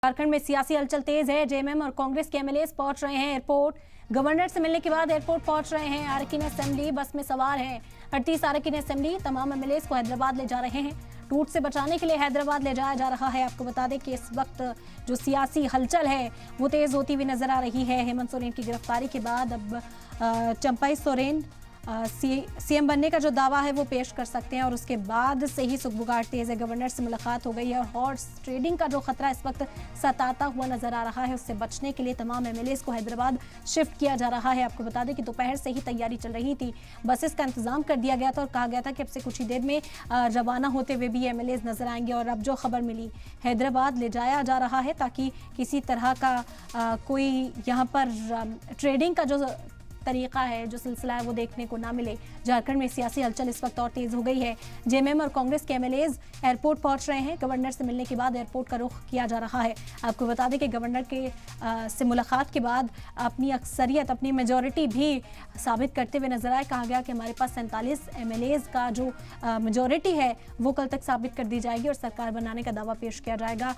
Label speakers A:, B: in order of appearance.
A: झारखंड में सियासी हलचल तेज है। जेएमएम और कांग्रेस के एमएलए पहुंच रहे हैं एयरपोर्ट। गवर्नर से मिलने के बाद एयरपोर्ट पहुंच रहे हैं। अरकान असेंबली बस में सवार है। 38 अरकान असेंबली तमाम एमएलए को हैदराबाद ले जा रहे हैं। टूट से बचाने के लिए हैदराबाद ले जाया जा रहा है। आपको बता दें कि इस वक्त जो सियासी हलचल है वो तेज होती हुई नजर आ रही है। हेमंत सोरेन की गिरफ्तारी के बाद अब चंपाई सोरेन सीएम बनने का जो दावा है वो पेश कर सकते हैं और उसके बाद से ही सुगबुगाहट तेज है। गवर्नर से मुलाकात हो गई है और हॉर्स ट्रेडिंग का जो खतरा इस वक्त सताता हुआ नजर आ रहा है उससे बचने के लिए तमाम एमएलए को हैदराबाद शिफ्ट किया जा रहा है। आपको बता दें कि दोपहर से ही तैयारी चल रही थी। बसेस का इंतजाम कर दिया गया था और कहा गया था कि अब से कुछ ही देर में रवाना होते हुए भी एमएलए नजर आएंगे। और अब जो खबर मिली हैदराबाद ले जाया जा रहा है ताकि किसी तरह का कोई यहाँ पर ट्रेडिंग का जो तरीका है, जो सिलसिला है वो देखने को ना मिले। झारखंड में सियासी हलचल इस वक्त और तेज हो गई है। जेएमएम और कांग्रेस के एमएलए एयरपोर्ट पहुंच रहे हैं। गवर्नर से मिलने के बाद एयरपोर्ट का रुख किया जा रहा है। आपको बता दें कि गवर्नर के से मुलाकात के बाद अपनी अक्सरियत, अपनी मेजॉरिटी भी साबित करते हुए नजर आए। कहा गया कि हमारे पास 47 एमएलए का जो मेजॉरिटी है वो कल तक साबित कर दी जाएगी और सरकार बनाने का दावा पेश किया जाएगा।